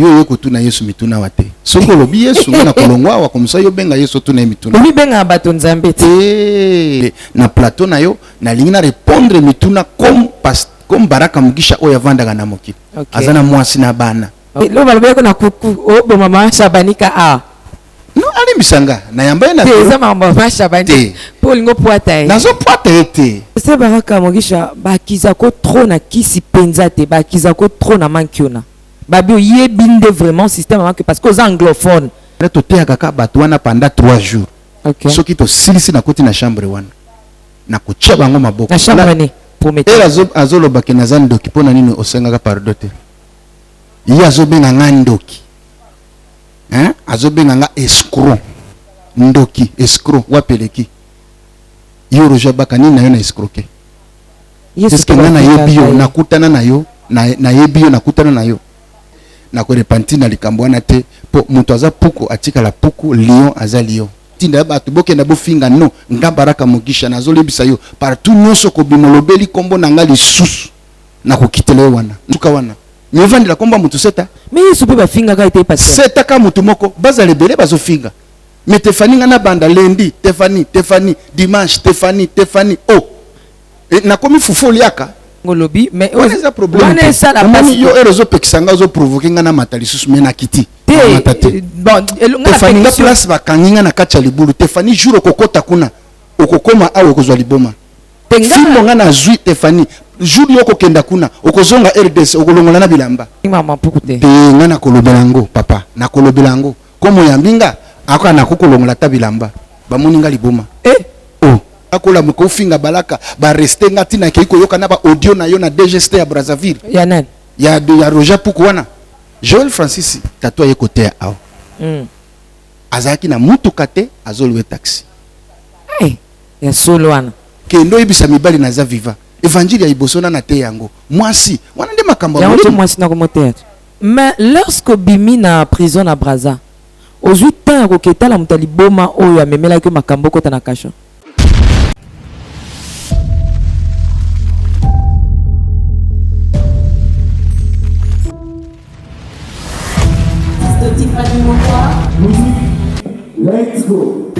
yo kotuna Yesu mituna wate soko lobi Yesu na kolongwa wa komsa yo benga Yesu tuna mituna omi benga bato nzambe te na plateau na yo na lingina répondre mituna comme Baraka Mugisha oya vandaka na moki azana mwasi na bana lo balobe ko na kuku o mama Shabanika a no ali misanga na yamba na te mama Shabani pour lingo poata nazo poata ete c'est Baraka Mugisha ba kizako trop na kisi penza te ba kizako trop na mankiona babi oye binde vraiment système parce que aux anglophones to te kaka bato wana pendant 3 jours soki to silisi na koti na chambre wana na kutia bango maboko na chambre ni promettre azoloba ke naza ndoki pona nini osengaka pardon te ye azobenga nga ndoki azobenga nga escroc ndoki escroc wapeleki yo roja baka nini na yo na escroquer est-ce que nga na yebi yo nakutana na yo na yebi yo nakutana na yo na ko repentir na likambo wana te po muto aza puku atika la puku lion aza lion tinda bato bokenda bofinga no nga Baraka Mugisha nazolebisa yo partout nyonso ko bimolobeli kombo na nga lisusu na ko kitele wana tuka wana nyevandi la komba mutu seta mais Yesu pe bafinga ka ite passé seta ka mutu moko bazale belé bazofinga mais Tefani nga na banda lundi Tefani dimanche Tefani oh na komi fufu liaka ngolobi mais on a problème on ça la passe yo erozo pekisanga zo provoquer nga na matali susu mena kiti bon Tefani nga place ba kanginga na kacha libulu Tefani jour okokota kuna okokoma awe kozwa liboma fimo nga na zui Tefani jour yo kokenda kuna okozonga RDC okolongola na bilamba mama pukute pe nga na kolobelango papa na kolobelango komo yambinga aka na kokolongola ta bilamba bamoni nga liboma akola mko finga balaka ba rester ngati na keiko yoka na ba audio na yo na DGST ya Brazzaville ya nani ya Roger Puku wana Joel Francis tato ye côté aw azaki na mutuka te azolwe taxi ya solo wana kendo ibisa mibali na za viva évangile ya ibosona na te yango mwasi wana nde makambo ya moto mwasi na komotea mais lorsque bimi na prison na Brazza ozwi temps ko ketala mutali boma oyo amemela ke makambo kota na kasho Let's go.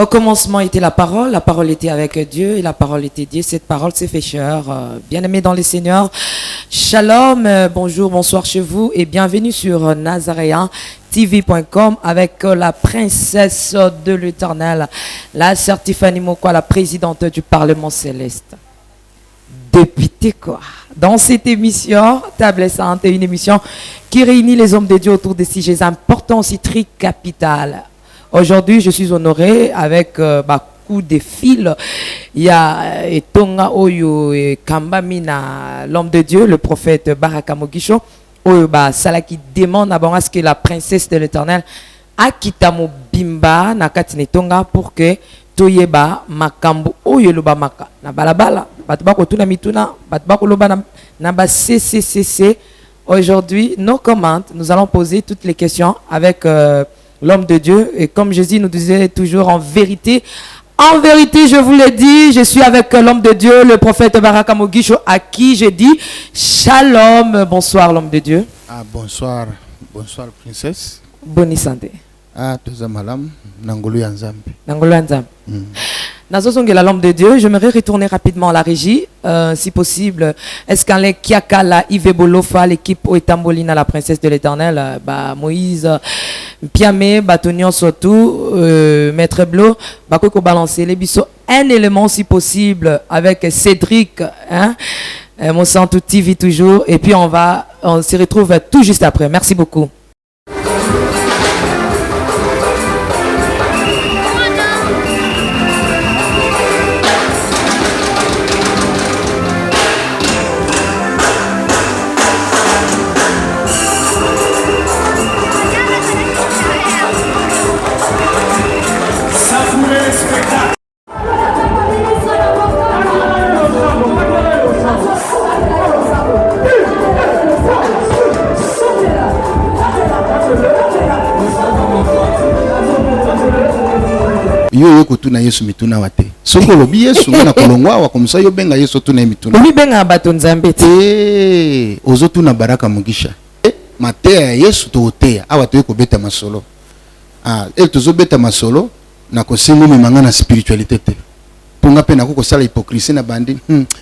Au commencement était la parole était avec Dieu et la parole était Dieu. Cette parole s'est fait chair. Bien-aimés dans le Seigneur, Shalom, bonjour, bonsoir chez vous et bienvenue sur nazaréen-tv.com avec la princesse de l'Éternel, la sœur Tiffany Mokwa, la présidente du Parlement Céleste. Députée quoi. Dans cette émission, Table Sainte est une émission qui réunit les hommes de Dieu autour de sujets importants, aussi très capitales. Aujourd'hui, je suis honoré avec coup de fil. Il y a Etonga Oyo Kambamina, l'homme de Dieu, le prophète Baraka Mugisha, Oyo Sala qui demande à ce que la princesse de l'Éternel Akitamo Bimba Nakatine Tonga pour que Toyeba Makambo Oyo Loba Maka na balabala batbako tuna mituna batbako loba na ba CCCC. Aujourd'hui, nos commentaires, nous allons poser toutes les questions avec l'homme de Dieu. Et comme Jésus nous disait toujours en vérité, je vous le dis, je suis avec l'homme de Dieu, le prophète Baraka Mugisha, à qui je dis Shalom. Bonsoir l'homme de Dieu. Bonsoir princesse. Bonne santé. Tozamalam, Nangolo Yanzambi. Nangolo Yanzambi. Nazosongela l'homme de Dieu, j'aimerais retourner rapidement à la régie, si possible. Est-ce qu'en les Kiakala, Yves Bolofa, l'équipe Oetambolina, la princesse de l'Éternel, Moïse, Piamé, Batonion surtout, Maître Blo, Bakoko balancer les bisous, un élément si possible avec Cédric, Monsanto TV toujours, et puis on se retrouve tout juste après. Merci beaucoup. yo kotuna Yesu mituna wate soko lobi Yesu na kolongwa wa komsa yo benga Yesu tuna mituna obi benga bato nzambe te ozo tuna baraka mugisha matea ya Yesu to otea awa to ekobeta masolo tozo beta masolo na kosengo mimanga na spiritualité te ponga pe na ko sala hypocrisie na bandi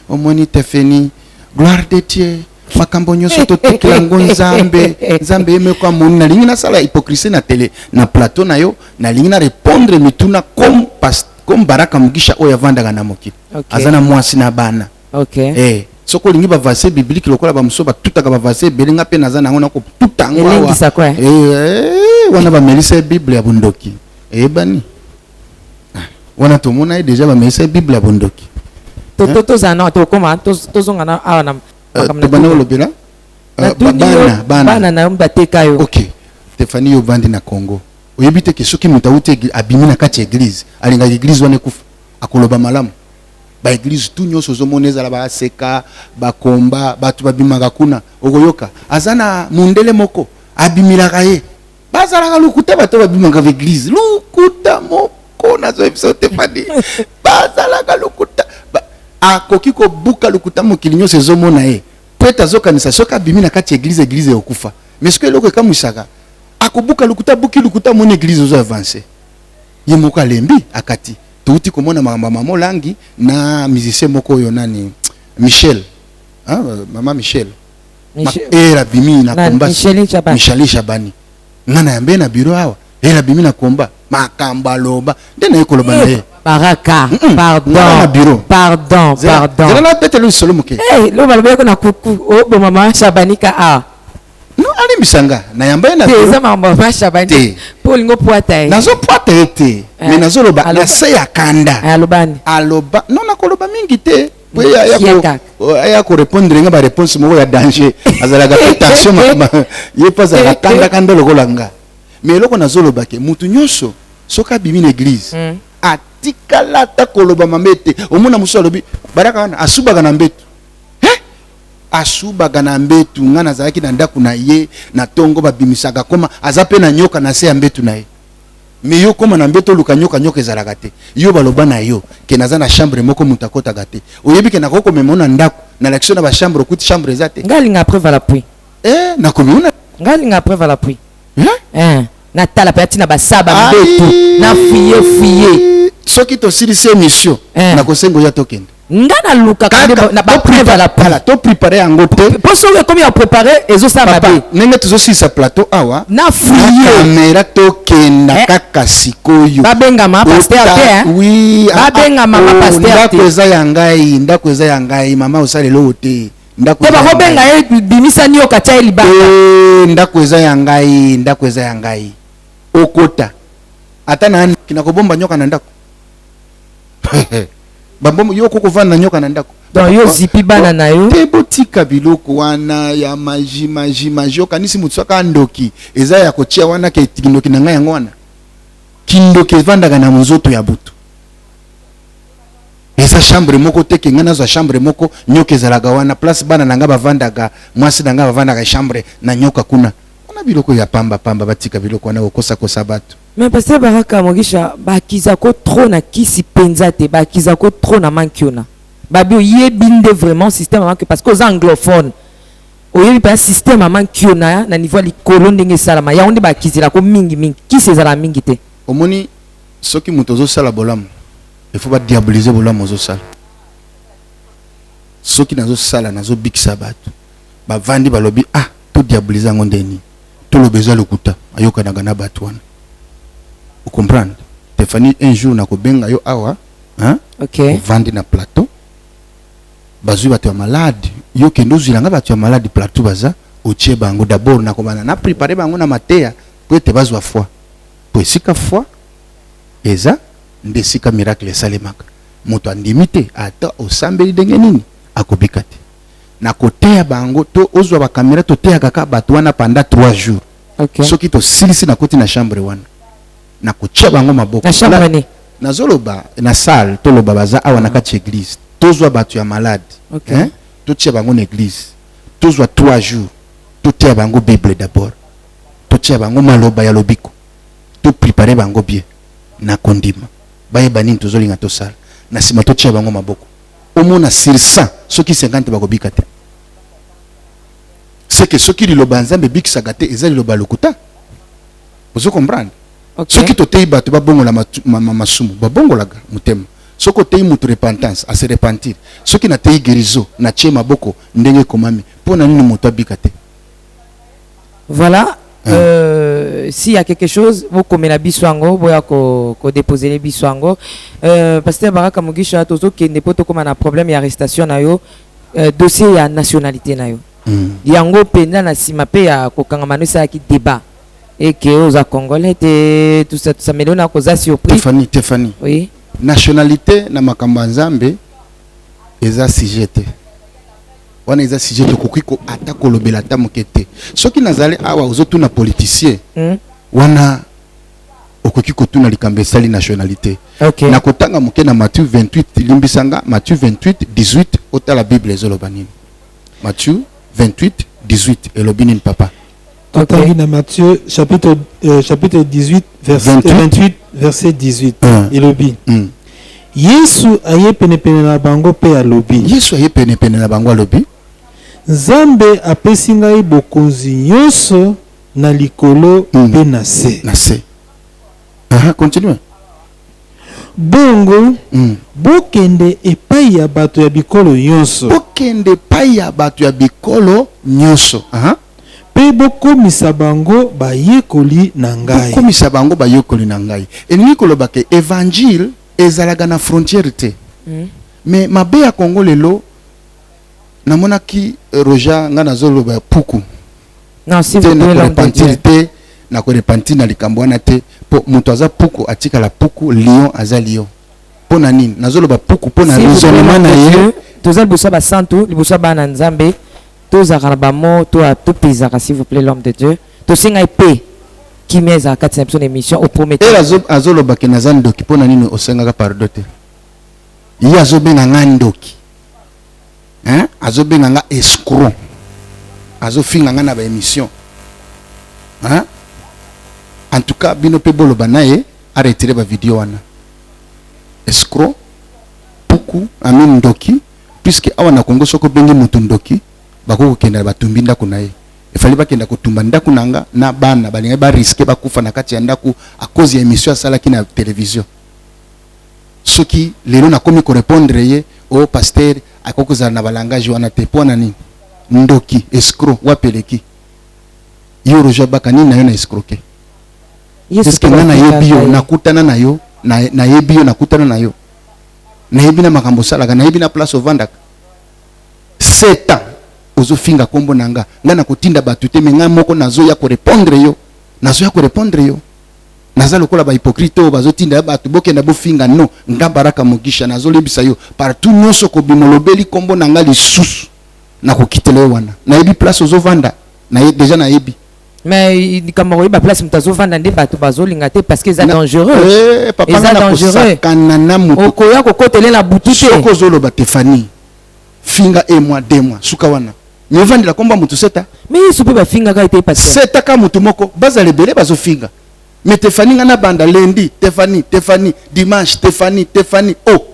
omoni tefeni gloire de Dieu makambo nyonso totekela ngo nzambe nzambe yeme kwa moni na lingi na sala hypocrisie na tele na plateau na yo na lingi na répondre mituna comme baraka mugisha oyo avandaka na mokili azana mwasi na bana soko lingi ba verset biblique lokola ba muso ba tutaka ba verset belinga pe nazana ngona ko tutanga wa wana ba melisa bible ya bundoki bani wana tomona déjà ba melisa bible ya bundoki to zana to koma to zongana awa na bana olobela bana na mbateka yo OK Stéphanie yo bandi na Congo oyebite ke soki mutauti abimi na kati église alinga église wana kufa akoloba malamu ba église tout nyonso zomoneza la ba seka ba komba batu babimaka kuna okoyoka azana mundele moko abimilaka ye bazalaka lukuta bato babimaka va église lukuta moko na zo episode fadi bazalaka lukuta akoki ko buka lukuta mokili nyonso ezomona ye peta zokanisa soka abimi na kati église okufa mais ce que loko kamusaka akobuka lukuta buki lukuta mon église ozo avancer ye moko alembi akati touti komona mama langi na musicien moko oyo nani Michel mama Michel era bimi na komba Michel Chabani ngana yambe na bureau awa era bimi na komba makamba loba ndena ekoloba naye baraka pardon zela tete lu solo moke lo balobe ko na kuku o mama Chabani ka no ali misanga na yamba na teza mama Chabani pour lingo poata nazo poata ete mais nazo loba na se ya kanda aloba non na koloba mingi te ya ko répondre nga ba réponse moko ya danger azala ga tension ye pas za kanda lokolanga mais loko nazo loba ke mutu nyonso soka bimi na église atikala ta koloba mamete omona muso lobi baraka wana asubaga na mbetu asubaga na mbetu ngana zaki na ndaku na ye na tongo babimisaka koma azape na nyoka na se ya mbetu na ye mais yo koma na mbeto luka nyoka ezalaka te yo baloba na yo ke naza na chambre moko mutakota gate oyebi ke nakoko memona ndaku na l'action na ba chambre kuti chambre ezate ngalinga preuve à l'appui na komuna ngalinga preuve à l'appui na tala peti na basaba mbetu na fuye soki to silise mission na kosengo ya tokende ngana luka na ba preuve à l'appui to préparer yango te poso comme ya préparer ezo sa mabe nenge tuzo sisa plateau awa na fuye kamera tokenda kaka sikoyo babenga ma pasteur te oui babenga mama pasteur te ndako eza ya ngai mama osalelo te ndako ba kobenga ye bimisani yo katia libanga ndako eza ya ngai okota ata na kinakobomba nyoka na ndako bambomo yo koko vanda nyoka na ndako donc yo zipi bana na yo te botika biloko wana ya maji okanisi mutu aka ndoki eza ya kotia wana ke kindoki na ngai yango wana kindoki evandaka na mozoto ya butu eza chambre moko te ke ngai nazwa chambre moko nyoka ezalaka wana place bana na ngai bavandaka mwasi na ngai bavandaka chambre na nyoka kuna wana biloko ya pamba batika biloko wana kokosa bato mais parce que baraka mogisha bakiza ko trop na kisi penza te bakiza ko trop na mankiona babi oyebinde vraiment système manki parce que aux anglophones oyebi pa système mankiona na niveau likolo ndenge salama ya onde bakizira ko mingi kisi ezala mingi te omoni soki muto zo sala bolamu il faut pas diaboliser bolamu zo sala soki nazo sala nazo bikisa bato bavandi balobi to diaboliser ngo ndeni to lobeza lokuta ayoka na bato wana. Vous comprenez? Stéphanie, un jour, na kobenga yo awa, ok. Vandi na plateau. Bazui batu ya malade. Yo kendo zilanga batu ya malade plateau baza. Otie bango d'abord na kobana na préparer bango na matea. Pour te bazwa foi. Pour sika foi. Eza nde sika miracle salemaka. Moto andimite ata osambeli denge nini akobikate. Na kotea bango to ozwa ba caméra to tea kaka batu wana pendant 3 jours. Ok. Soki to silisi na koti na chambre wana. Na kutia bango maboko na chambre ni na zoloba na salle to loba baza awa na kati église tozwa batu ya malade to tia bango na église tozwa 3 jours to tia bango bible d'abord to tia bango maloba ya lobiko to préparer bango bien na kondima baye banini tozolinga tosala na sima totia bango maboko omona sur 100 soki 50 bakobika te c'est que soki liloba nzambe bikisaka te eza liloba lokuta ozo comprendre soki totei bato babongola masumu babongolaka motema soki otei mutu repentance ase repentir soki natei guérison na tie maboko ndenge ekomami mpo na nini moto abika te. Voilà. S'il y a quelque chose, vous comme la biswango, vous avez déposé les biswango. Pasteur Baraka Mugisha, tozo qui n'est pas comme un problème, il y a arrestation na yo, dossier il y a nationalité na yo. Yango penda na simape ya kokangamano ça qui débat et que aux Congolais tout ça me donne à cause surprise. Stéphanie. Oui. Nationalité na makamba nzambe eza sujet. Wana eza sujet tokoki ko atako lobela ta mokete soki nazali awa ozotu na politicien wana okoki ko tuna likambe sali nationalité na kotanga moke na Matthieu 28 limbisanga Matthieu 28 18 ota la Bible ezoloba nini Matthieu 28 18 elobi nini papa totangi na Matthieu chapitre 18 verset 28 verset 18 elobi Yesu aye penepene na bango pe alobi Yesu aye penepene na bango alobi Nzambe apesi ngai bokonzi nyonso na likolo pe na se. Na se. Continue. Bongo bokende epai ya bato ya bikolo nyonso. Bokende epai ya bato ya bikolo nyonso. Pe bokomisa bango bayekoli na ngai. Bokomisa bango bayekoli na ngai. Elingi koloba ke évangile ezalaga na frontière te. Mais mabe ya Congo lelo namonaki Roja nga nazoloba puku. Non, si vous voulez l'entendre na ko repentir na likambo wana te po muto aza puku atika la puku lion aza lion. Po na nini nazoloba puku po na raisonnement na ye toza busa ba santu libusa ba na nzambe toza karabamo to a to pizaka s'il vous plaît l'homme de Dieu to singa ipé qui meza 4e émission au prometteur azoloba ke nazandoki po na nini osengaka pardon te ya azobenga ngandoki azobenga nga escroc azofinga nga na ba émission en tout cas bino pe boloba naye a retirer ba vidéo wana escroc puku amin ndoki puisque awa na Congo soko bengi mutu ndoki bako kokenda batumbi ndako naye efali bakenda kotumba ndako nanga na bana balinga ba risque bakufa na kati ya ndako à cause ya émission asalaki na télévision soki lelo na komi ko répondre ye au pasteur akokozala na balangage wana te po nani ndoki escroc wapeleki yo Roger Bakani na yo na escroquer est-ce que na yebi yo nakutana na yo na yebi yo nakutana na yo na yebi na makambo salaka na yebi na place ovandaka 7 ans ozofinga kombo nanga ngana kotinda batu te menga moko nazo ya ko répondre yo naza lokola ba hypocrite o bazotinda batu bokenda bofinga no nga Baraka Mugisha nazo lebisa yo partout nyonso ko bimolobeli kombo nanga lisusu na ko kitele wana na yebi place ozovanda na ye déjà na yebi mais comme on va place mutazo vanda nde bato bazolinga te parce que c'est dangereux papa na dangereux kanana muto okoya kokotele na butu te soko zoloba Stéphanie finga et moi 2 mois suka wana ni vandi la komba mutu seta mais soupe ba finga ka ete parce seta ka mutu moko bazale belé bazofinga mais Stéphanie ngana banda lundi Stéphanie dimanche Stéphanie oh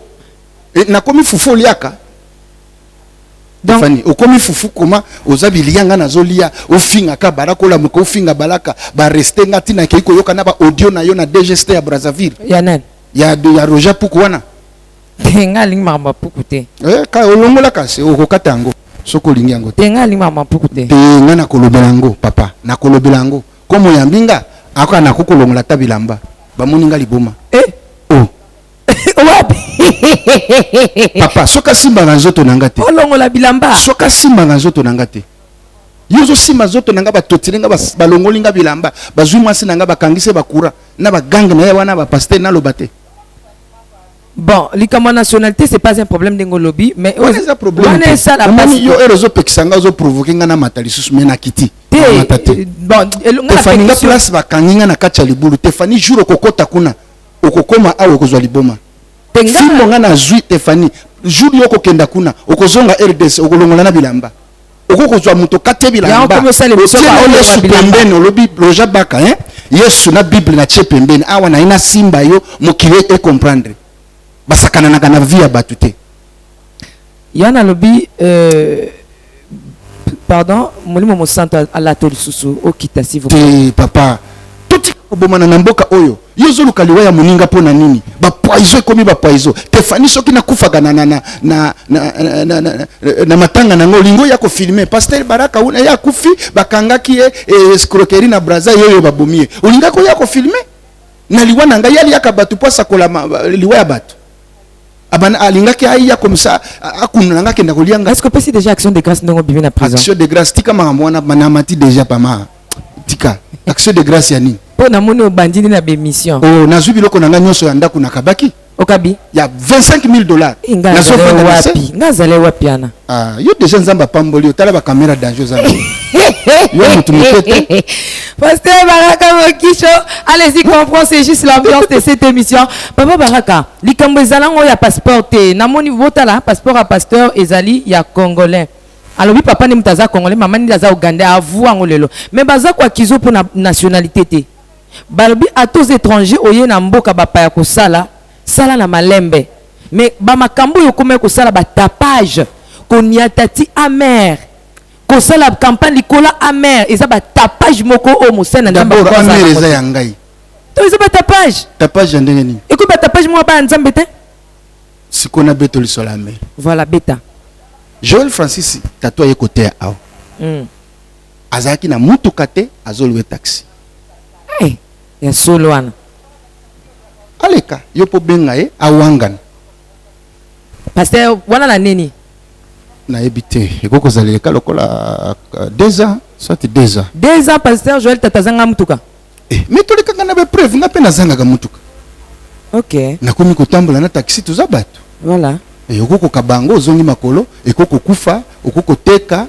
na komi fufu liaka Stéphanie okomi fufu koma ozabi lianga nazolia ofinga ka barakola muko ofinga balaka ba rester ngati na keiko yoka na ba audio na yo na DGST ya Brazzaville ya Roger Puku wana tenga lingma mapuku te ka olongola kasi okokata yango soko lingi yango tenga lingma mapuku te tenga na kolobela yango papa na kolobela yango komo ya mbinga aka na kokolongola tabilamba bamoninga liboma wapi papa soka simba na nzoto nanga te olongola bilamba soka simba na nzoto nanga te yozo simba nzoto nanga batotilenga balongolinga bilamba bazwi mwasi nanga bakangise bakura na bagange na wana ba pasteur na lobate. Bon, l'ikama nationalité c'est pas un problème d'engolobi mais c'est un problème. On est ça la base. Yo erozo pekisanga zo provoquer ngana matali susu mena kiti. Bon, Tefani nga place bakanginga na kacha libulu Tefani jour kokota kuna okokoma awo kozwa liboma. Fimo nga na zui Tefani jour yoko kenda kuna okozonga RDC okolongola na bilamba. Okokozwa muto kate bilamba. Ya on commence les supembene olobi Roger Baka yesu na bible na tie pembeni awa na ina simba yo mokili e comprendre basakananaka na vie ya bato te. Yana lobi pardon molimo mosanto alato lisusu okita s'il vous plaît. Te papa toti kobomana na mboka oyo yozoluka liwa ya moninga mpo na nini bapoizo ekomi bapoizo tefani soki nakufaka na matanga nango olingo ya kofilme paster baraka una ya kufi bakangaki ye escroquerie na braza yoyo babomi ye olingako ya kofilme na liwa na ngai yali yaka bato po asakola liwa ya bato abana alingaki aiya comme ça akunanga kenda kolianga. Est-ce que peut déjà action de grâce ndongo bibi na prison? Action de grâce tika makambo wana manamati déjà pama tika action de grâce ya nini po na moni obandini na bémission. Oh nazwi biloko na nga nyonso ya ndako na kabaki Okabi ya $25,000 ngazale wapi ana yo déjà nzamba pamboli otala ba caméra danger za yo mutu mutete. Pasteur Baraka Mokisho, allez-y comprends, c'est juste l'ambiance de cette émission. Papa Baraka, likambo ezalango ya passeport te namoni votala passeport à pasteur ezali ya congolais. Alors oui papa ni mutaza congolais maman ni daza ougandais avu ango lelo mais baza kwa kizo pour na nationalité te balobi atos étrangers oye na mboka bapa ya kosala sala na malembe mais ba makambo yo kome kosala ba tapage koniatati amer kosala campagne likola amer eza ba tapage moko o mosena ndamba d'abord amer eza ya ngai to eza ba tapage ndenge nini eko ba tapage mo ba nzambe te sikona beto lisola amer voilà beta Joel Francis tato ye côté awa azaki na mutuka te azolwe taxi ya solo wana aleka yo po benga ye awangana pasteur wana na nini na ebité ekoko zaleka lokola 2 ans soit 2 ans 2 ans pasteur Joel tatazanga mutuka mais tolekanga na be preuve nga pe nazangaka mutuka OK nakomi kotambola na taxi toza bato voilà okoko kabango ozongi makolo ekoko kufa okoko teka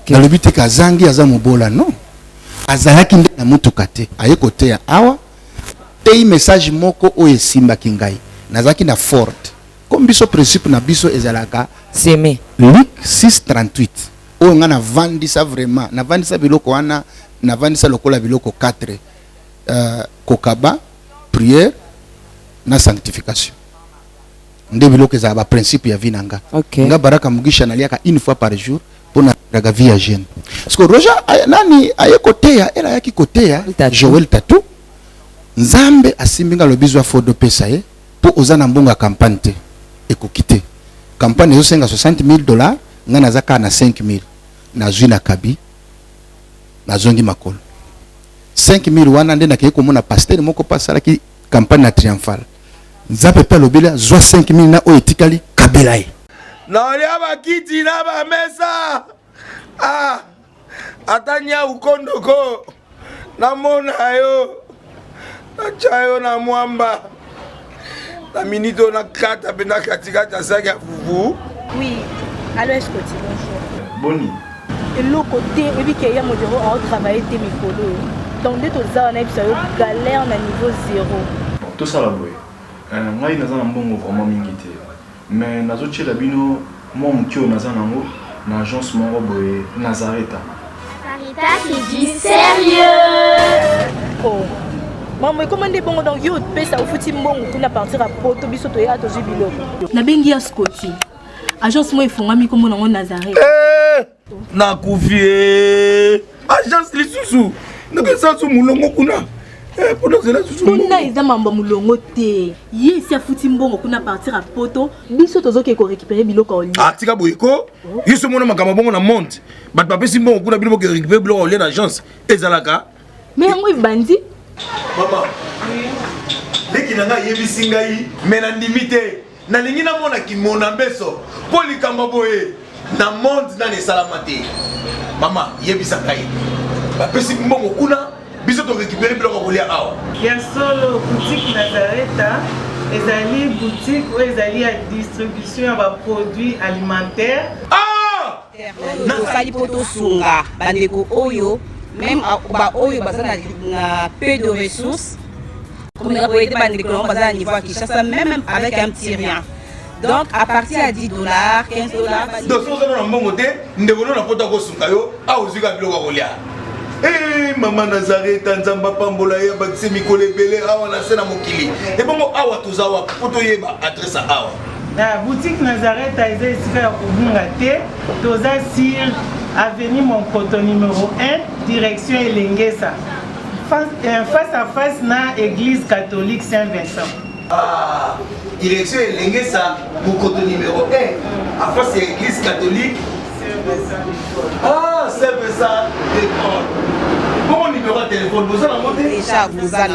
na lobi te kazangi aza mobola non azalaki nde na mutuka te aye kote ya awa tei message moko oyo esimbaki ngai nazalaki na Ford comme biso principe na biso ezalaka seme Luc 6:38 oyo nga navandisa vraiment navandisa biloko wana navandisa lokola biloko 4 kokaba prière na sanctification nde biloko ezala ba principe ya vie na nga nga Baraka Mugisha naliaka une fois par jour pona raga vie ya jeune parce que Roger nani aye koteya ela yaki koteya Joel Tatou nzambe asimbinga lobizwa fodo pesa ye po ozana mbonga campagne te ekokite campagne ezo senga $60,000 nga nazaka na 5,000 nazwi na kabi nazongi makolo 5,000 wana nde nakei komona pasteur moko pasalaki campagne na triomphale nzambe pe lobela zwa 5,000 na oyo etikali kabela ye naolia bakiti na bamesa atanya ukondoko namona yo natya yo na mwamba na minute oyo nakata mpe na katikati ya saki ya fufu. Oui, allo Escoti, bonjour. Boni. eloko te ebike ya modero aotravaille te mikolo donc nde toza wana biso yo galère na niveau 0 tosala boye ngai naza na mbongo vraiment mingi te mais nazotiela bino mwa moki oyo naza nango na agence moko boye Nazareta. Sarita c'est du sérieux. Oh maman comment nde bongo donc yo pesa ofuti mbongo kuna partir à poto biso to ya tozi biloko nabengi ya Scotty agence mo efongami kombo nango Nazareta. Nakufi agence lisusu nakesa su mulongo kuna kuna eza mambo mulongo te ye si afuti mbongo kuna partir à poto biso tozoke ko récupérer biloko oli tika boyeko yiso mona makama bongo na monte bat bapesi mbongo kuna biloko ke récupérer biloko oli na agence ezalaka mais yango ibandi mama leki nanga yebisi ngai mais na ndimi te nalingi namona kimona mbeso mpo likambo boye na monde nani esalama te mama yebisa ngai bapesi mbongo kuna biso to récupérer biloko kolia awa ya solo boutique Nazareta ezali boutique oyo ezali ya distribution ya baproduits alimentaires nasali po tosunga bandeko oyo même ba oyo baza na peu de ressources comme on a été bandeko on baza à niveau à Kinshasa même avec un petit rien. Donc à partir à $10, $15. Donc si vous avez un bon côté, nous devons pas poto ko sunga yo a uzika biloko kolia. Eh, Maman Nazareth, Nzamba Pambola, Yabakse Mikole Bele, Awa Nasena Mokili. Et bon, Awa Tozawa, Potoyeba, adresse à Awa. La boutique Nazareth a été ici à Kubungate, Toza sur avenue Monkoto numéro 1, direction Elengesa. Face à face na église catholique Saint-Vincent. Ah, direction Elengesa, Monkoto numéro 1, à face à l'église catholique Saint-Vincent. Ah, Saint-Vincent de Paul. Bon numéro de téléphone, vous en avez déjà, vous en avez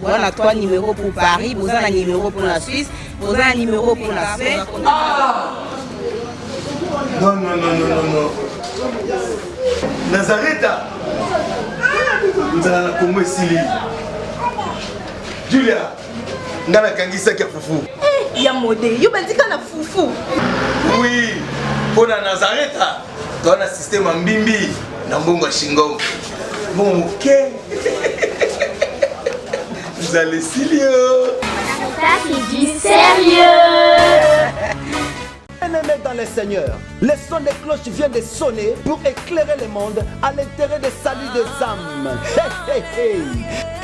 on a 3 numéros pour Paris, vous en avez un numéro pour la Suisse, vous avez un numéro pour la Suède. Ah! Non. Nazareth, nous allons la Congo Sili. Julia, nous allons la Kangisa qui a foufou. Il y a modé, il y a un foufou. Oui, pour la Nazareth, dans le système Mbimbi, dans le Bongo Shingo. Bon, ok. Vous allez Silio. Ça, c'est du sérieux. Bien-aimés dans le Seigneur, le son des cloches vient de sonner pour éclairer le monde à l'intérêt des saluts des âmes.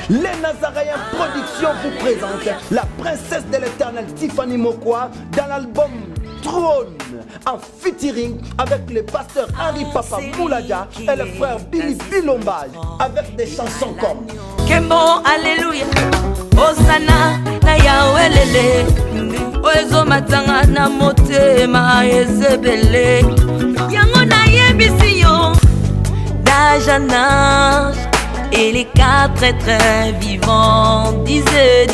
Les Nazaréens Productions vous présentent la princesse de l'éternel Tiffany Mokwa dans l'album Trône, en featuring avec le pasteur Henri Papa Mouladia et le frère Billy Bilombage avec des chansons comme Kembo, Alléluia, Osana, na Yahweh, Oezo matanga na motema ezebele, Yango na yebisiyo, d'âge en âge, et les 4 êtres vivants disaient.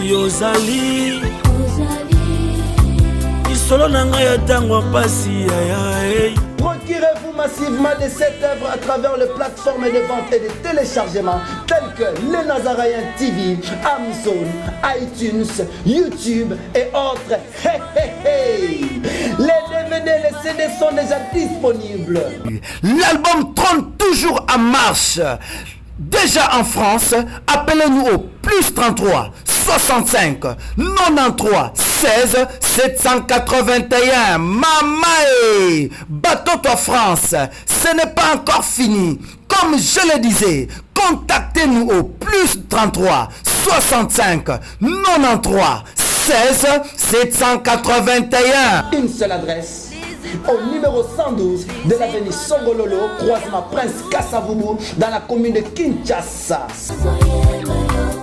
Yozali Isolo nanga ya tango pasi ya. Procurez-vous massivement de cette œuvre à travers les plateformes de vente et de téléchargement telles que les Nazaréens TV, Amazon, iTunes, YouTube et autres. Les DVD et les CD sont déjà disponibles. L'album Trône toujours en marche. Déjà en France, appelez-nous au plus 33 65 93 16 781. Mamae, bateau-toi France, ce n'est pas encore fini. Comme je le disais, contactez-nous au plus 33 65 93 16 781. Une seule adresse. Au numéro 112 de l'avenue Songololo, croisement Prince Kassavubu, dans la commune de Kinshasa.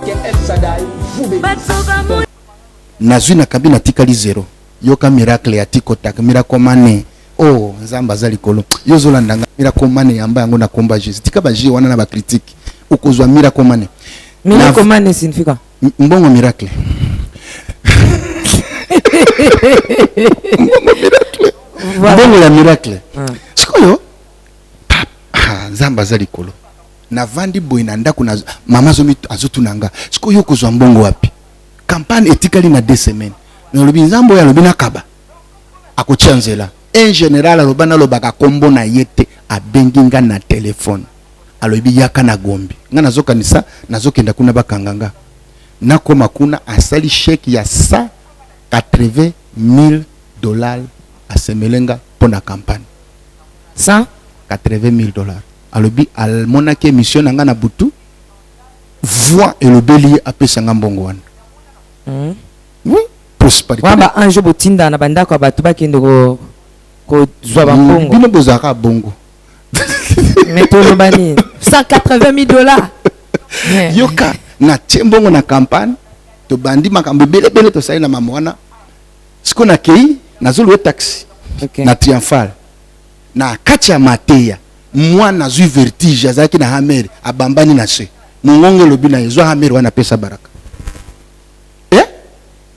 Que El Shaddai vous bénisse. Nazwi na kabina tikali zero. Yoka miracle ya tikotak, miracle mane. Oh, nzamba za likolo. Yozola ndanga miracle mane yamba yango na komba Jésus. Tika baji wana na ba critique. Ukozwa miracle mane. Miracle mane signifie mbongo miracle. Mbongo la miracle. Sikoyo nzamba za likolo. Na vandi boy na ndako na mama zomi azotunanga. Sikoyo kozwa mbongo wapi? Campagne etikali na 2 semaines. Na lobi nzambo ya lobi na kaba. Akochanzela. En général alobana lobaka kombo na yete abenginga na téléphone. Alobi yaka na gombi. Nga nazokanisa nazokenda kuna bakanganga. Nakoma kuna asali chèque ya $180,000 à Semelenga pour la campagne. $180,000. Alobi almonaki émission nanga na butu voix et le bélier appelé Sangambongo wana. Oui, prosperité. Waba anjo botinda na banda kwa batu bakende ko zwa bango. Bino bozaka bongo. Mais to lobani $180,000. Yoka na tembongo na campagne to bandi makambo bele to sai na mamwana. Siko na kei na zulu taxi. Na triomphal. Na kacha mateya. Moi na zu vertige azaki na hammer abambani na se. Mungongo lobi na yezo hammer wana pesa baraka.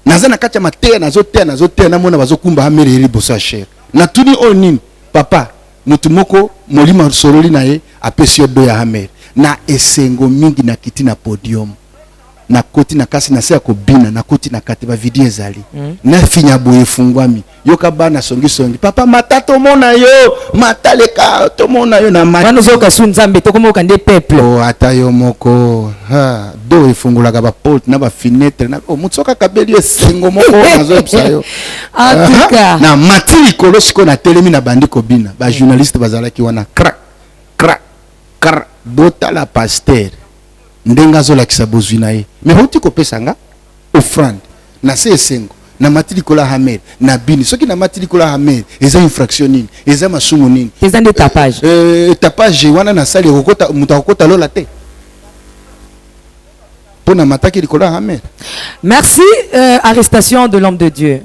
Nazana kacha mateya nazotea na mona bazokumba hammer eri bosa cher. Na tuni onin papa mutu moko molima soroli na ye apesi odo ya hammer. Na esengo mingi na kiti na podium. na koti na kasi na se ya kobina na koti na kati ba vidi ezali na finya boye fungwami yoka bana songi papa mata to mona yo mataleka to mona yo na mata bana zoka sunzambe to komo kande peuple o ata yo moko ha do ifungula ka ba porte na ba fenêtre na o mutsoka kabeli esengo moko na zo psayo en tout cas na matili kolosiko na telemi na bandi kobina ba journaliste bazalaki wana crack bota la pasteur ndenga zo la kisabozwi na ye mais hoti kopesa nga offrande na se esengo na matili kola hamed na bini soki na matili kola hamed eza infraction nini eza masumu nini eza nde tapage tapage wana na sali kokota mutakota lola te pona mataki likola hamed. Merci. Arrestation de l'homme de Dieu.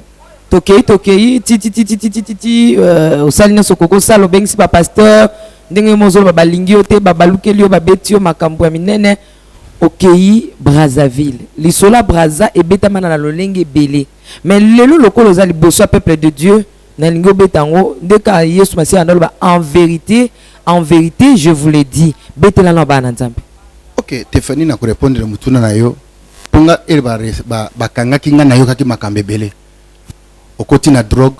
Tokei ti au salina sokoko salo bengsi ba pasteur ndenge mozolo ba lingio te ba balukeli ba betio makambo ya minene okei Brazzaville lisola Brazza ebetama na lolenge belé mais lelo lokolo za liboso peuple de Dieu na lingo betango ndeka Yesu Masiya andolo en vérité je vous l'ai dit betela na bana nzambe. OK, Tefani na ko répondre mutuna na yo ponga ba kanga kinga na yo kaki makambe belé okoti na drogue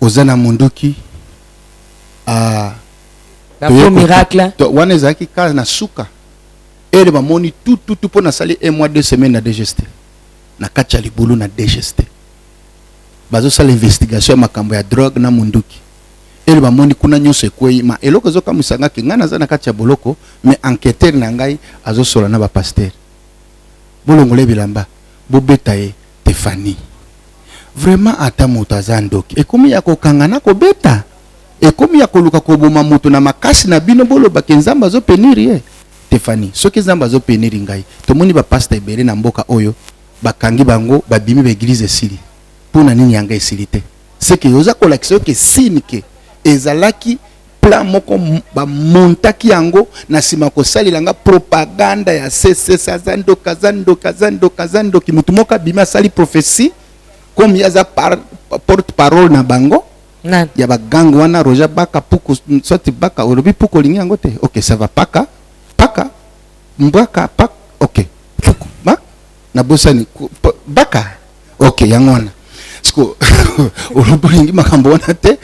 ozana munduki la miracle wana ezaki ka na suka ele bamoni tout pour na sali 1 mois 2 semaines na DGST na kacha libulu na DGST bazo sala investigation ya makambo ya drogue na munduki ele bamoni kuna nyonso ekwei ma eloko zoka musanga ke ngana za na kacha boloko mais enquêteur na ngai azo sola na ba pasteur bolongole bilamba bobeta ye Tefani vraiment ata moto azandoki ekomi ya kokangana kobeta ekomi ya koluka koboma moto na makasi na bino boloba ke nzamba zo peniri ye Tefani soki nzamba zo peniri ngai tomoni ba pasteur ebele na mboka oyo bakangi bango babimi ba église esili pona nini yanga esili te seke yoza kolakisa ke sinike ezalaki plan moko ba montaki yango na sima ko salilanga propaganda ya CC kazando ki mutu moka bima sali prophétie comme yaza porte parole na bango ya bagango wana Roger Baka puku sorti Baka olobi puku lingi yango te OK ça va paka mbaka pak OK puku ba na bosani Baka OK yango wana sko olobi lingi makambo wana te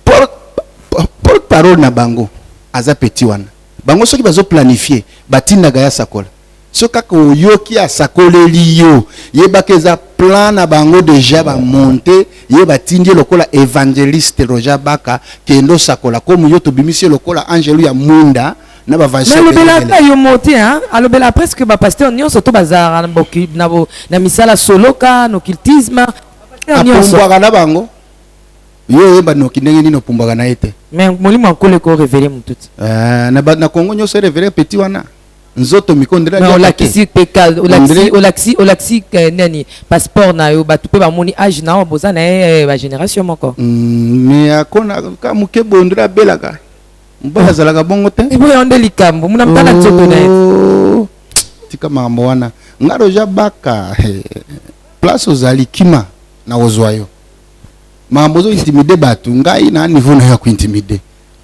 porte parole na bango aza petit wana bango soki bazo planifier batinda gaya sakola so kaka oyoki asakoleli yo yebaka eza plan na bango déjà ba monter ye batindi lokola évangéliste Roger Baka kendo sakola comme yo tobimisi lokola angelu ya munda na ba vachel mais le bela yo monter hein alobela presque ba pasteur nyonso to bazara na misala soloka no cultisme nyonso na bango yo yeba no kindenge nino pumbaka na ete mais molimo akole ko révéler mututi na Congo nyonso révéler petit wana nzoto mikondela na olakisi peka olaxi nani passeport na yo batu pe ba moni âge na boza na ba génération moko mais akona ka muke bondela belaka mbona zalaka bongo te ibo yonde likambo muna mtala tsoto na ete tika mambo wana ngaro ja Baka place ozali kima na ozwayo mambo zo intimider batu ngai na niveau na ya ku intimider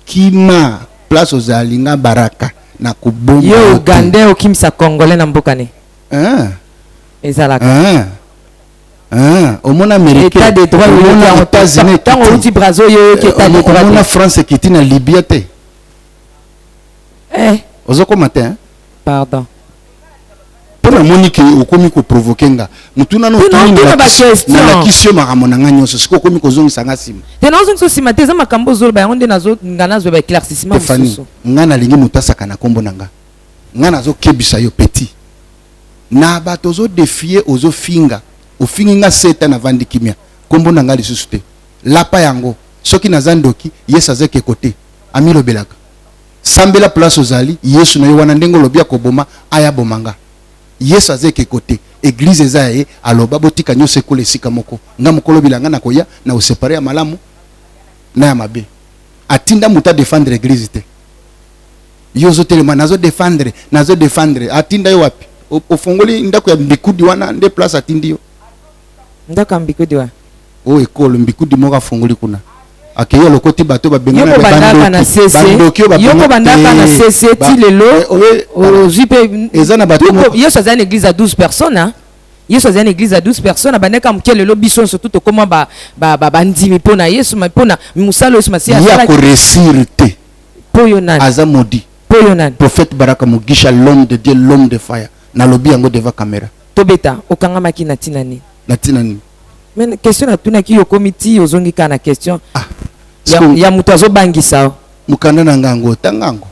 kima place ozali nga baraka na kubomba yo Uganda okimisa congolais na mboka ne ezalaka omona américain état de droit omona États-Unis tango uti Brazzo yo ki état de droit omona France kiti na Libya te ozoko matin pardon pour monique okomi ko provoquer nga mutuna no na la kisio makamona nga nyonso siko komi ko zongisa nga sima te na zongisa sima te za makambo zolo ba yonde nazo ngana zo ba éclaircissement mususu nga na lingi mutasaka na kombo nanga nga nazo kebisa yo petit na bato zo défier ozo finga ofingi nga seta na vandi kimia kombo nanga lisusu te lapa yango soki na zandoki yesa zeke kote amilo belaka sambela place ozali yesu na yo wana ndengo lobia koboma aya bomanga Yesu azeke kote église ezaye aloba botika nyose kole esika moko nga mokolo bilanga na koya na osepare ya malamu na ya mabe atinda muta défendre église te yozo telema nazo défendre atinda yo wapi ofongoli ndako ya mbikudi wana nde place atindi yo ndako mbikudi wa o ekolo mbikudi moka fongoli kuna akeye lokoti bato babengana yoko bandaka na CC yoko bandaka na CC ti lelo ozipe ezana bato yeso za une église à 12 personnes hein yeso za une église à 12 personnes bandaka mke lelo biso surtout comment ba bandimi pona yeso pona musalo yeso masia ya ko réussir te poyo nani aza modi poyo nani prophète Baraka Mugisha l'homme de Dieu l'homme de fire na lobi yango devant caméra tobeta okanga maki na tinani mais question na tuna ki yo committee ozongi kana question ya mutu azobangisa mukanda na ngango tangango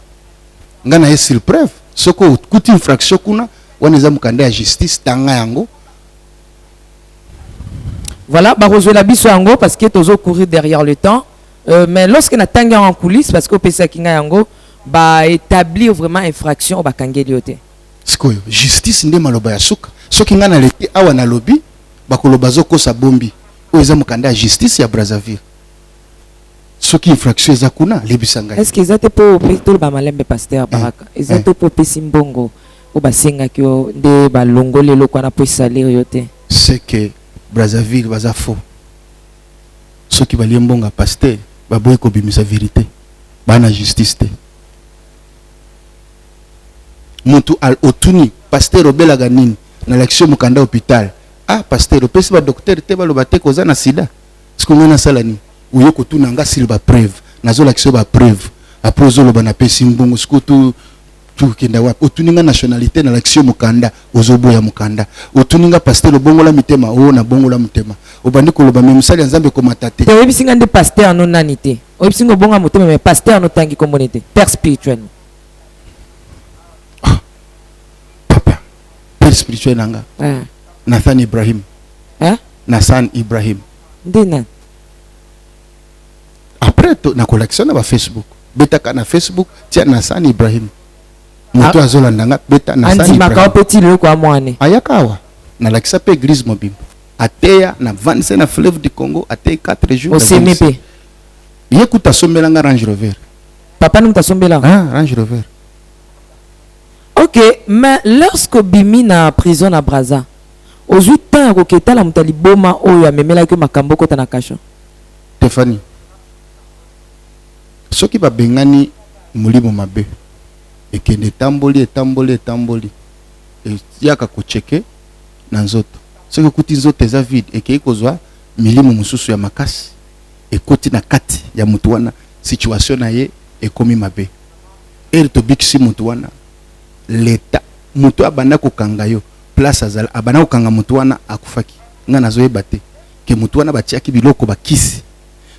ngana ye sur preuve soko kuti infraction kuna waneza mukanda ya justice tanga yango. Voilà, bah la biso yango parce que tozo courir derrière le temps, mais lorsque na tanga en coulisses parce que pesa kinga yango ba établir vraiment infraction au bakangeli yote. Sikoyo justice nde maloba ya suka soki ngana leki awa na lobby bakoloba zoko sa bombi oza mukanda ya justice ya Brazzaville. Soki infraction eza kuna lebisanga. Est-ce que ezate po to ba malembe pasteur Baraka ezate po pesimbongo o basenga kyo de ba longole lo kwa na po salaire yote. C'est que Brazzaville baza faux. Soki ba liembonga pasteur ba boy ko bimisa vérité bana justice te. Mutu al otuni pasteur obelaga nini na l'action mukanda hôpital ah pasteur opesi ba docteur te ba loba te koza na sida sikonga na salani uyo kotuna nga silba preuve nazo l'action ba preuve après ozoloba na pesi mbongo sikotu tu kenda wapi otuninga nationalité na l'action mukanda ozoboya mukanda otuninga pasteur obongola mitema o na bongola mutema obandi koloba me musali nzambe komatate te obisinga nde pasteur no nanité obisinga bonga mutema mais pasteur no tangi komonité père spirituel père spirituel nanga Nathan Ibrahim Nathan Ibrahim ndina après na collection na ba Facebook betaka na Facebook tia Nathan Ibrahim moto azolandanga beta Nathan Ibrahim andimaka petit le kwa mwane ayakawa na lakisa pe église mobile ateya na 25 na fleuve du Congo ateya 4 jours au CMP yekuta sombelanga Range Rover papa nous ta sombela Range Rover. Ok, mais lorsque bimi na prison na Brazza, aux 8 ans koketa la mutali boma oyo amemela ke makambo kota na kasho. Stéphanie. Soki ba bengani mulimo mabe. Ekende tamboli. E yaka kocheke na nzoto. Soki kuti nzoto eza vide ekei kozwa milimo mususu ya makasi. Ekoti na kati ya mutu wana situation na ye ekomi mabe. To bikisi mutu wana leta mutu abanda kokanga yo place azala abana kokanga mutu wana akufaki nga nazoyeba te ke mutu wana batiaki biloko bakisi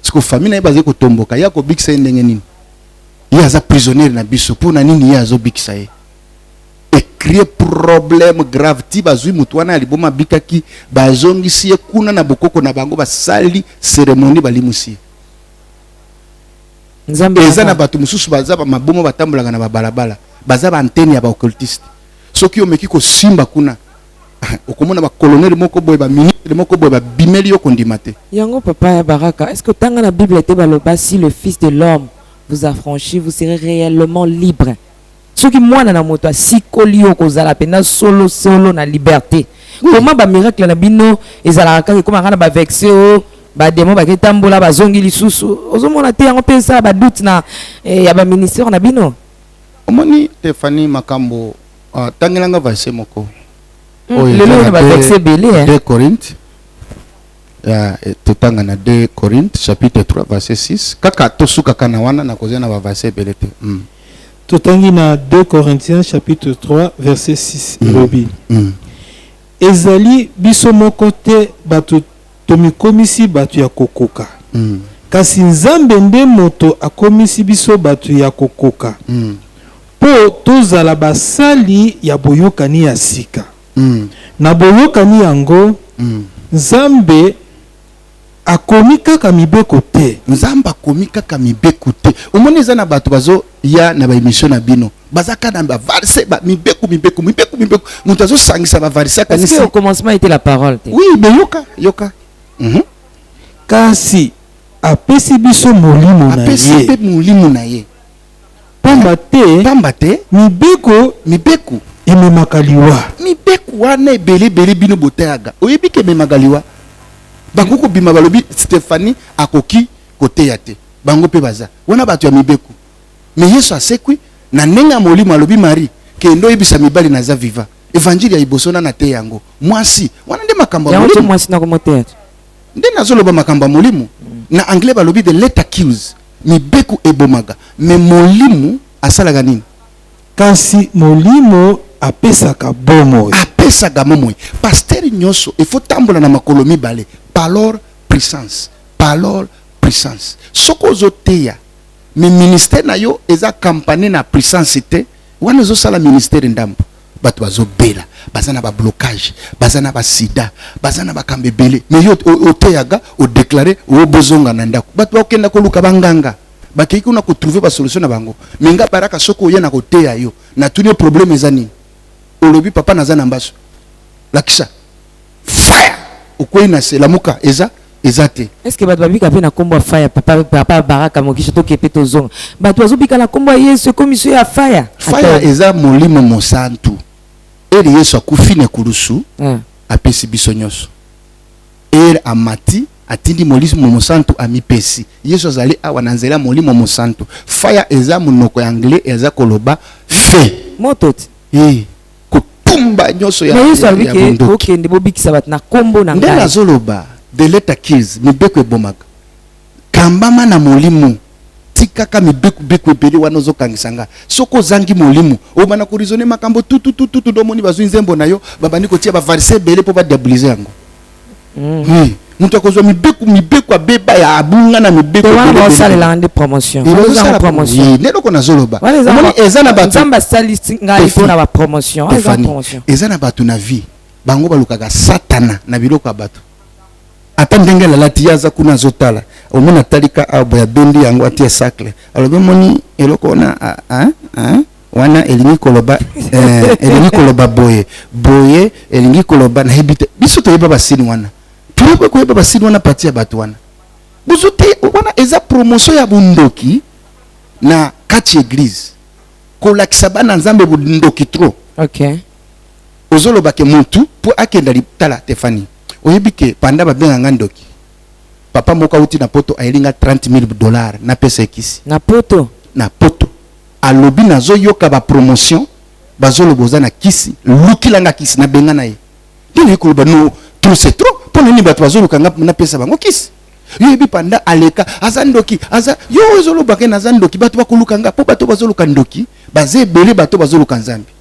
siko famille na ye baze kotomboka ya kobikisa ye ndenge nini ye aza prisonnier na biso mpona nini ye azobikisa ye ecrie problème grave ti bazwi mutu wana ya liboma bikaki bazongisi ye kuna na bokoko na bango basali cérémonie balimusi ye eza na bato mosusu baza mabomo batambolaka na babalabala baza ba antenne ya ba occultiste soki omeki ko simba kuna okomona ba colonel moko boye ba ministre moko boye ba bimeli yo kondima te yango papa ya Baraka est-ce que tanga na Bible était baloba si le fils de l'homme vous affranchit vous serez réellement libre soki mwana na moto asikoli yo kozala pena solo na liberté comment ba miracle na bino ezala kaka comme kana ba vexé o ba démon ba ketambola ba zongi lisusu ozomona te yango pesa ba doute na ya ba ministère na bino. Omoni Stéphanie makambo tangelanga verset moko lelo ba verset belé 2 Corinthes totanga na 2 Corinthes chapitre 3 verset 6 kaka tosuka kana wana na kozena ba verset belé te totangi na 2 Corinthiens chapitre 3 verset 6 lobi ezali biso moko te bato tomikomisi bato ya kokoka kasi nzambe nde moto akomisi biso bato ya kokoka po tozala basali ya boyokani ya sika na boyokani yango nzambe akomi kaka mibeko te nzambe akomi kaka mibeko te omoni eza na bato bazo ya na ba émission na bino bazaka na ba verset ba mibeko mutu azosangisa ba verset kanisi parce que au commencement était la parole te oui mais yoka kasi apesi biso molimo na ye pamba te mibeko ememaka liwa mibeko wana ebele bino botayaga oyebi ke ememaka liwa bango kobima balobi Stéphanie akoki côté yate bango pe baza wana bato ya mibeko mais Yesu asekwi na nenga molimo alobi Marie kendo yebisa mibali naza viva évangile ya ibosona na te yango mwasi wana nde makambo ya molimo mwasi na komotea nde nazoloba makambo ya molimo na anglais balobi de let accuse mibeko ebomaga mais molimo asalaka nini kasi molimo apesaka bomoi pasteur nyonso il faut tambola na makolo mibale palor puissance soko ozoteya mais ministère na yo eza campagne na puissance te wana ezosala ministère ndambo bato bazobela baza na bablocage baza na basida baza na bakambe ebele mais yo oteyaga odeklare obozonga na ndako bato bakenda koluka banganga bakei kuna kotrouver basolution na bango menga baraka soko oya na koteya yo na tuni problème eza nini olobi papa naza na mbaso lakisa fire okwei na se lamuka eza te est-ce que bato babika pe na kombo fire papa baraka mokisha to kepe to zonga bato bazobika na kombo Yesu komisio ya fire eza molimo mosantu ere Yesu akufine kulusu apesi biso nyonso ere amati atindi molimo mosantu amipesi Yesu azali awa na nzela molimo mosantu fire eza monoko ya anglais eza koloba fe mototi kotumba nyonso ya Yesu alike okende bobikisa bato na kombo na ngai nde nazoloba de leta kills mibeko ebomaga kambama na molimo tikaka mibeko ebele wana ozokangisanga soko ozangi molimo obana korizone makambo tututututu domoni bazwi nzembo na yo babandi kotia bavarise ebele mpo badiabolize yango mutu akozwa mibeko abeba ya abunga na mibeko wana basalela nde promotion neloko nazoloba omoni eza na bato nzambe asalisi ngai mpo na bapromotion eza na bato na vie bango balukaka satana na biloko ya bato ata ndenge lalati aza kuna azotala omoni atalika abo ya bendi yango atia sacle alobi moni eloko wana elingi koloba boye elingi koloba nayebi te biso toyeba basini wana tuloko koyeba basini wana pati ya bato wana buzote wana eza promotion ya bundoki na kati église kolakisa bana nzambe bundoki trop ozolobake mutu po akenda litala Tefani oyebi ke panda babenga ndoki papa moka uti na poto ayelinga $30,000 na pesa ekisi na poto alobi nazoyoka ba promotion bazoloboza na kisi lukilanga kisi na benga na ye ndine koloba no trop c'est trop pona ni bato bazolukanga na pesa bango kisi yoyebi panda aleka aza ndoki aza yo ozoloba ke naza ndoki bato bakolukanga po bato bazoluka ndoki bazebele bato bazoluka nzambi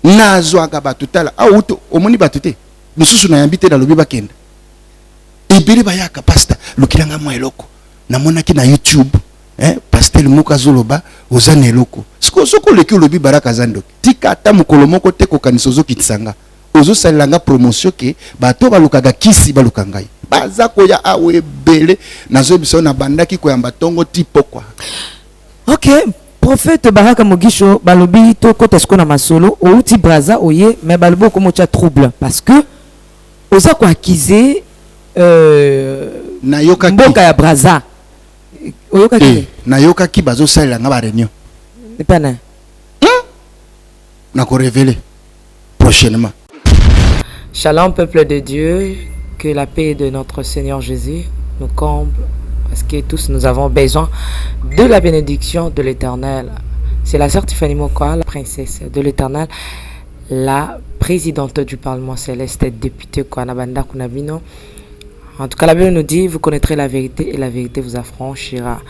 nazwaka bato tala auto omoni bato te mususu na yambi te nalobi bakenda ebele bayaka pasta lukilanga mwa eloko namonaki na YouTube pastel moka zoloba oza na eloko soko leki olobi baraka za ndoki tika ata mokolo moko te kokanisa ozokitisanga ozosalelanga promotion ke bato balukaga kisi baluka ngai baza koya awe ebele nazoyebisa na bandaki koyamba ntongo ti pokwa prophète Baraka Mogisho balobi to kota sko na masolo outi braza oye mais balobi okomocha trouble parce que oza ko accuser nayoka mboka ya braza oyoka ki nayoka ki bazo salela nga ba réunion epana na ko révéler prochainement. Shalom peuple de Dieu, que la paix de notre Seigneur Jésus nous comble parce que tous nous avons besoin de la bénédiction de l'Éternel. C'est la sœur Tiffany Mokoa, la princesse de l'Éternel, la présidente du Parlement céleste, députée Kwanabanda Kunabino. En tout cas, la Bible nous dit, vous connaîtrez la vérité et la vérité vous affranchira.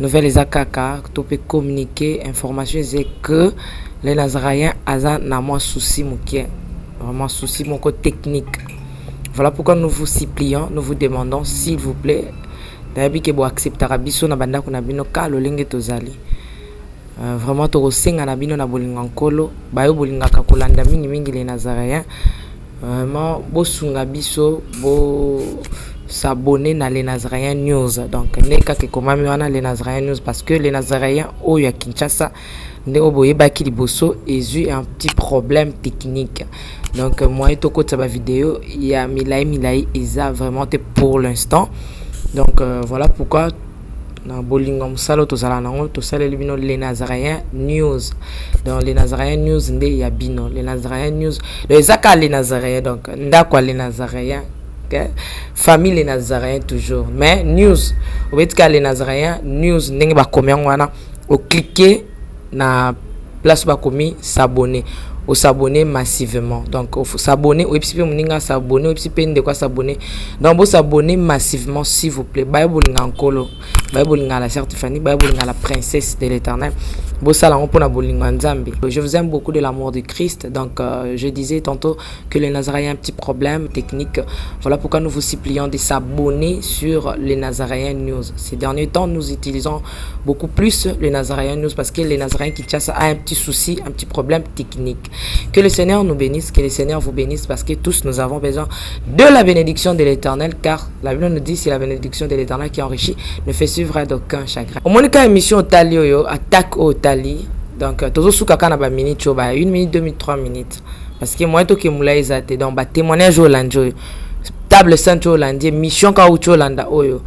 Nouvelle Ezakaka, tu peux communiquer, information, c'est que les Nazaréens ont moins souci, vraiment souci, mon côté technique. Voilà pourquoi nous vous supplions, nous vous demandons, s'il vous plaît, que vous accepterez biso na banda kuna bino ka lolenge tozali vraiment to senga na bino na bolinga nkolo bayo bolinga ka kolanda mingi les Nazaréens vraiment bosunga biso bo s'abonner na les Nazaréens news donc neka ke komami wana les Nazaréens news parce que les Nazaréens o ya Kinshasa ndeko boyeba ki liboso ezu un petit problème technique donc moi to ko tsa ba vidéo il y a milai eza vraiment pour l'instant. Donc voilà pourquoi dans Bolingam Salo to Salanango to Salé Bino les Nazaréens news. Dans les Nazaréens news il y a Bino les Nazaréens news les Zaka les Nazaréens donc ndakwa les Nazaréens Okay? Famille les Nazaréens toujours. Mais news, au fait que les Nazaréens, news, n'est pas combien on a, au cliquer na place ba commis s'abonner. Au s'abonner massivement. Donc, il faut s'abonner. Ou bien s'abonner. Ou bien de quoi s'abonner. Donc, vous s'abonner massivement, s'il vous plaît. Bible Ngankolo. Bible la certifiée. Bible la princesse de l'éternel. Je vous aime beaucoup de l'amour de Christ. Donc, je disais tantôt que les Nazaréens ont un petit problème technique. Voilà pourquoi nous vous supplions de s'abonner sur les Nazaréens News. Ces derniers temps, nous utilisons beaucoup plus les Nazaréens News parce que les Nazaréens qui chassent a un petit souci, un petit problème technique. Que le Seigneur nous bénisse, que le Seigneur vous bénisse parce que tous nous avons besoin de la bénédiction de l'Éternel car la Bible nous dit c'est la bénédiction de l'Éternel qui enrichit ne fait suivre d'aucun chagrin. Au moins, émission Tali attaque au Tali. Donc, toujours sous kakana ba minute, 1 minute, 2 minutes, 3 minutes. Parce que moi, tout qui moula izate donc ba témoignage au landjo, table sainte au landie, mission ka au landa oyo,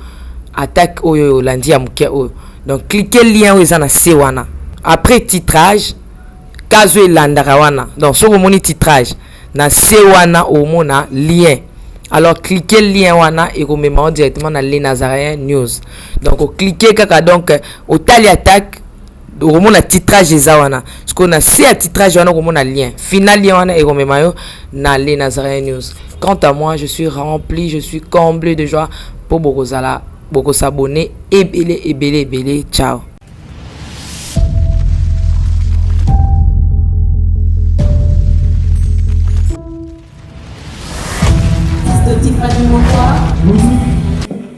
attaque au landie amuke oyo. Donc, cliquez le lien où ils en a sewana. Après titrage. Kazo landarawana. Donc, sur le titrage, na sewana au mona lien. Alors, cliquez le lien wana et vous mettez directement dans les Nazaréens News. Donc, cliquez kaka donc au tali attaque au mona titrage zawana. Parce qu'on a c'est à titrage wana au mona lien. Final lien wana et vous mettez dans les Nazaréens News. Quant à moi, je suis rempli, je suis comblé de joie pour Bogozala, beaucoup s'abonner et belé. Ciao.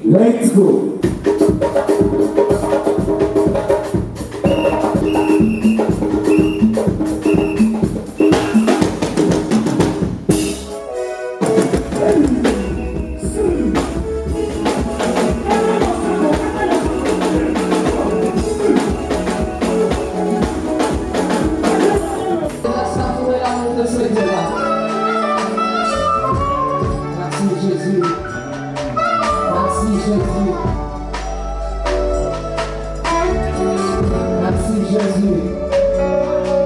Let's go. Merci Jésus.